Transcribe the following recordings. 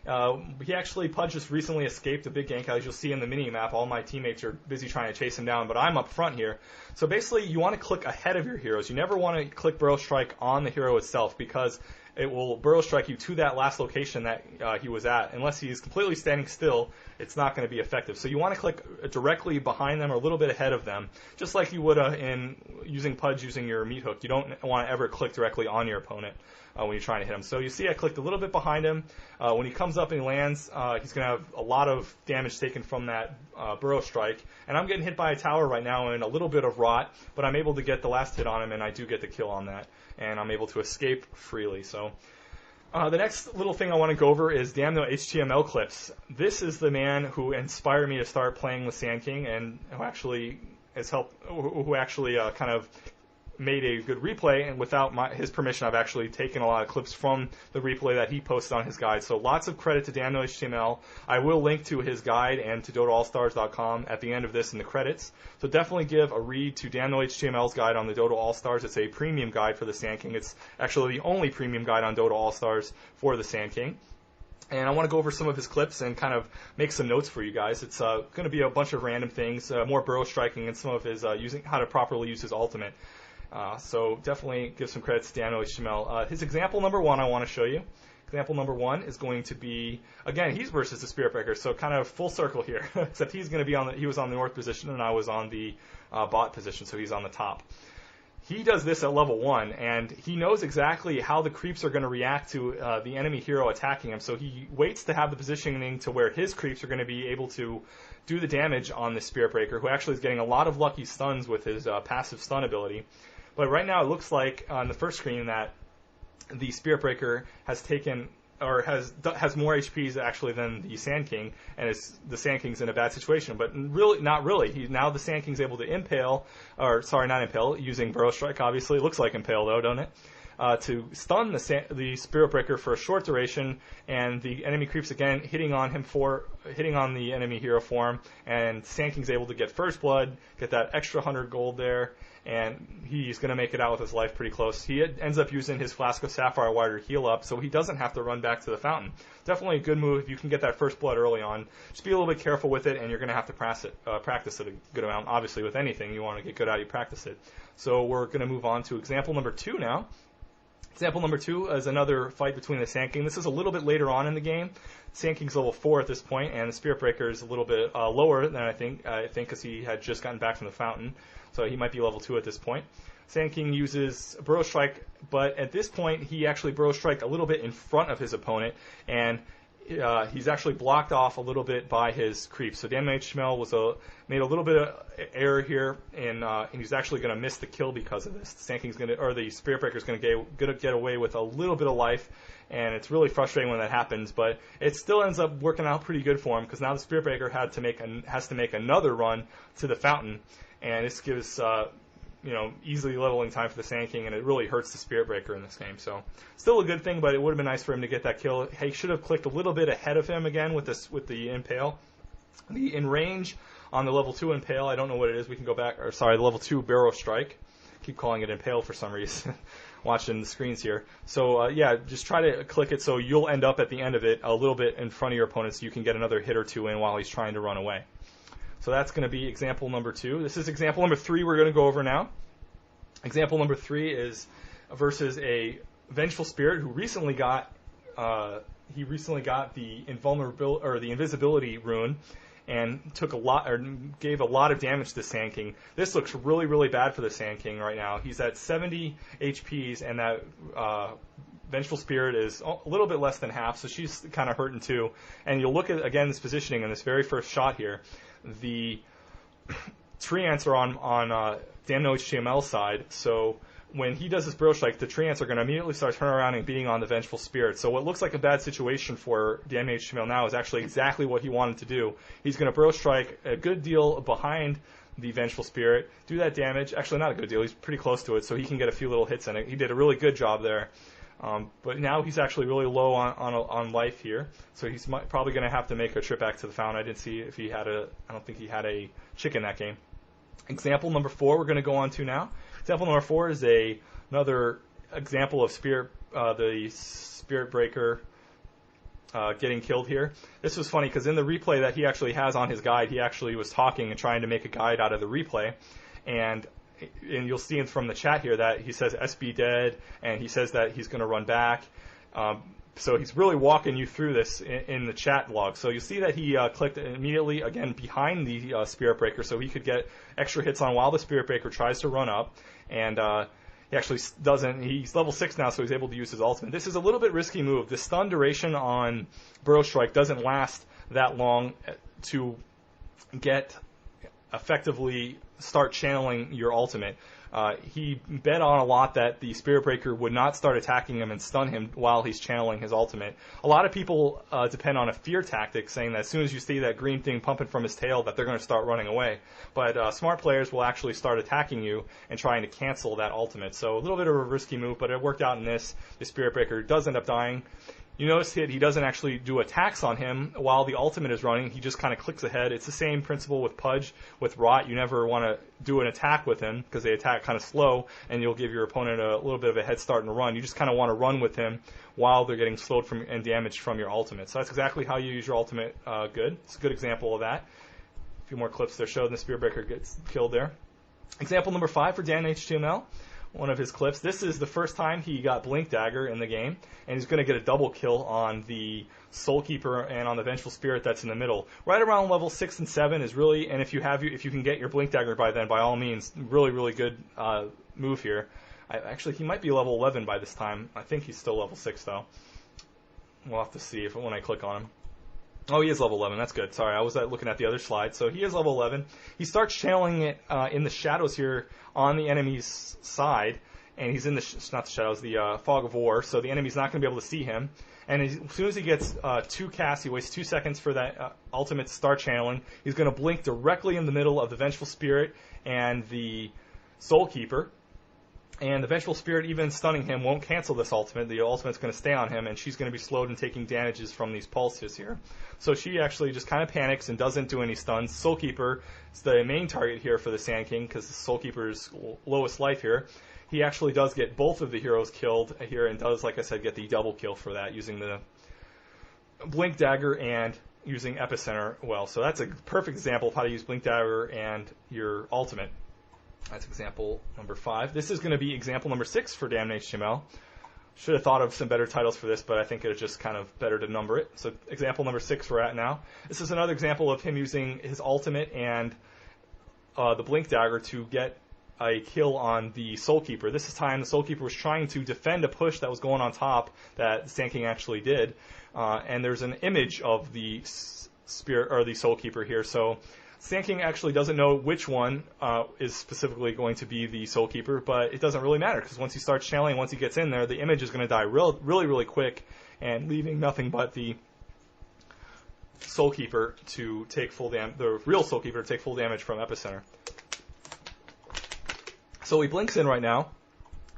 He actually, Pudge just recently escaped a big gank. As you'll see in the mini-map, all my teammates are busy trying to chase him down, but I'm up front here. So basically, you want to click ahead of your heroes. You never want to click Burrow Strike on the hero itself, because it will Burrow Strike you to that last location that he was at. Unless he's completely standing still, it's not going to be effective. So you want to click directly behind them or a little bit ahead of them, just like you would in using Pudge using your meat hook. You don't want to ever click directly on your opponent when you're trying to hit him. So you see I clicked a little bit behind him. When he comes up and he lands, he's going to have a lot of damage taken from that Burrow Strike. And I'm getting hit by a tower right now and a little bit of rot, but I'm able to get the last hit on him, and I do get the kill on that. And I'm able to escape freely. So the next little thing I want to go over is damn no HTML clips. This is the man who inspired me to start playing with Sand King, and who actually kind of made a good replay, and without his permission, I've actually taken a lot of clips from the replay that he posted on his guide. So lots of credit to Dan No HTML. I will link to his guide and to DotaAllStars.com at the end of this in the credits. So definitely give a read to Dan No HTML's guide on the Dota All-Stars. It's a premium guide for the Sand King. It's actually the only premium guide on Dota All-Stars for the Sand King. And I want to go over some of his clips and kind of make some notes for you guys. It's going to be a bunch of random things, more burrow striking, and some of his using how to properly use his ultimate. So definitely give some credit to Dan No HTML. His example number one I want to show you. Example number one is going to be, again, he's versus the Spirit Breaker, so kind of full circle here. Except he's going to be he was on the north position and I was on the bot position, so he's on the top. He does this at level 1, and he knows exactly how the creeps are going to react to the enemy hero attacking him, so he waits to have the positioning to where his creeps are going to be able to do the damage on the Spirit Breaker, who actually is getting a lot of lucky stuns with his passive stun ability. But right now it looks like on the first screen that the Spirit Breaker has taken, or has more HPs actually than the Sand King, and the Sand King's in a bad situation. But really, not really. Now the Sand King's able to impale, or sorry, not impale, using Burrow Strike. Obviously, it looks like impale though, don't it? To stun the Spirit Breaker for a short duration, and the enemy creeps again, hitting on the enemy hero form, and Sand King's able to get first blood, get that extra 100 gold there, and he's going to make it out with his life pretty close. He ends up using his Flask of Sapphire Water to heal up, so he doesn't have to run back to the fountain. Definitely a good move if you can get that first blood early on. Just be a little bit careful with it, and you're going to have to practice it a good amount. Obviously, with anything, you want to get good at it, you practice it. So we're going to move on to example number 2 now. Example number 2 is another fight between the Sand King. This is a little bit later on in the game. Sand King's level 4 at this point, and the Spirit Breaker is a little bit lower than I think because he had just gotten back from the fountain. So he might be level 2 at this point. Sand King uses Burrow Strike, but at this point he actually Burrow Strike a little bit in front of his opponent, and he's actually blocked off a little bit by his creeps. So Dan HTML made a little bit of error here, and he's actually going to miss the kill because of this. The Spirit Breaker is going to get away with a little bit of life, and it's really frustrating when that happens. But it still ends up working out pretty good for him, because now the Spirit Breaker has to make another run to the fountain, and this gives easily leveling time for the Sand King, and it really hurts the Spirit Breaker in this game. So still a good thing, but it would have been nice for him to get that kill. He should have clicked a little bit ahead of him again with the impale. The in range on the level 2 impale, I don't know what it is. We can go back, or sorry, the level 2 Burrow Strike. Keep calling it impale for some reason. Watching the screens here. So yeah, just try to click it so you'll end up at the end of it a little bit in front of your opponent, so you can get another hit or two in while he's trying to run away. So that's going to be example number 2. This is example number 3 we're going to go over now. Example number 3 is versus a Vengeful Spirit who recently got the invulnerability or the invisibility rune, and gave a lot of damage to the Sand King. This looks really, really bad for the Sand King right now. He's at 70 HPs, and that Vengeful Spirit is a little bit less than half, so she's kind of hurting too. And you'll look at, again, this positioning in this very first shot here. The tree ants are on Dan No HTML side, so when he does his Burrow Strike, the tree ants are going to immediately start turning around and beating on the Vengeful Spirit. So what looks like a bad situation for Dan No HTML now is actually exactly what he wanted to do. He's going to Burrow Strike a good deal behind the Vengeful Spirit, do that damage. Actually, not a good deal. He's pretty close to it, so he can get a few little hits in it. He did a really good job there. But now he's actually really low on life here, so he's probably going to have to make a trip back to the fountain. I didn't see if he had I don't think he had a chick in that game. Example number 4 we're going to go on to now. Example number 4 is another example of the Spirit Breaker getting killed here. This was funny because in the replay that he actually has on his guide, he actually was talking and trying to make a guide out of the replay, and you'll see from the chat here that he says SB dead, and he says that he's going to run back. So he's really walking you through this in the chat log. So you see that he clicked immediately, again, behind the Spirit Breaker, so he could get extra hits on while the Spirit Breaker tries to run up. And he actually doesn't. He's level 6 now, so he's able to use his ultimate. This is a little bit risky move. The stun duration on Burrow Strike doesn't last that long to get effectively start channeling your ultimate. He bet on a lot that the Spirit Breaker would not start attacking him and stun him while he's channeling his ultimate. A lot of people depend on a fear tactic, saying that as soon as you see that green thing pumping from his tail, that they're going to start running away. But smart players will actually start attacking you and trying to cancel that ultimate. So a little bit of a risky move, but it worked out in this. The Spirit Breaker does end up dying. You notice he doesn't actually do attacks on him while the ultimate is running. He just kind of clicks ahead. It's the same principle with Pudge, with Rot. You never want to do an attack with him because they attack kind of slow, and you'll give your opponent a little bit of a head start in a run. You just kind of want to run with him while they're getting slowed from and damaged from your ultimate. So that's exactly how you use your ultimate good. It's a good example of that. A few more clips there showed the Spirit Breaker gets killed there. Example number 5 for Dan HTML. One of his clips. This is the first time he got Blink Dagger in the game, and he's going to get a double kill on the Soul Keeper and on the Vengeful Spirit that's in the middle. Right around level 6 and 7 is really, and if you can get your Blink Dagger by then, by all means, really good move here. Actually, he might be level 11 by this time. I think he's still level 6 though. We'll have to see when I click on him. Oh, he is level 11. That's good. Sorry, I was looking at the other slide. So he is level 11. He starts channeling it in the shadows here on the enemy's side, and he's in not the shadows, the fog of war. So the enemy's not going to be able to see him. And as soon as he gets 2 casts, he wastes 2 seconds for that ultimate to start channeling. He's going to blink directly in the middle of the Vengeful Spirit and the Soul Keeper. And the Vengeful Spirit, even stunning him, won't cancel this ultimate. The ultimate's going to stay on him, and she's going to be slowed and taking damages from these pulses here. So she actually just kind of panics and doesn't do any stuns. Soul Keeper is the main target here for the Sand King, because the Soul Keeper's lowest life here. He actually does get both of the heroes killed here, and does, like I said, get the double kill for that, using the Blink Dagger and using Epicenter well. So that's a perfect example of how to use Blink Dagger and your ultimate. That's example number 5. This is going to be example number 6 for Damn HTML. Should have thought of some better titles for this, but I think it's just kind of better to number it. So example number 6 we're at now. This is another example of him using his ultimate and the Blink Dagger to get a kill on the Soul Keeper. This time the Soul Keeper was trying to defend a push that was going on top that the Sand King actually did. And there's an image of the Spirit or the Soul Keeper here. So Sand King actually doesn't know which one is specifically going to be the Soul Keeper, but it doesn't really matter because once he starts channeling, once he gets in there, the image is going to die really quick, and leaving nothing but the Soul Keeper to take full damage, the real Soul Keeper to take full damage from Epicenter. So he blinks in right now.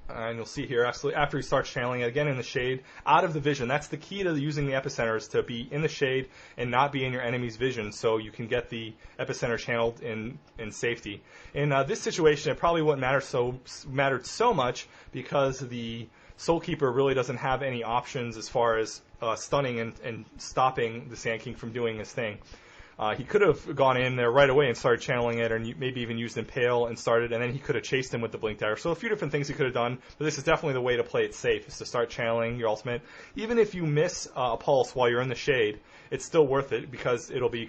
And you'll see here, after he starts channeling it, again in the shade, out of the vision. That's the key to using the Epicenter, is to be in the shade and not be in your enemy's vision, so you can get the Epicenter channeled in safety. In this situation, it probably wouldn't mattered so much because the Soul Keeper really doesn't have any options as far as stunning and stopping the Sand King from doing his thing. He could have gone in there right away and started channeling it, or maybe even used Impale and started, and then he could have chased him with the Blink Dagger. So a few different things he could have done, but this is definitely the way to play it safe, is to start channeling your ultimate. Even if you miss a pulse while you're in the shade, it's still worth it because it'll be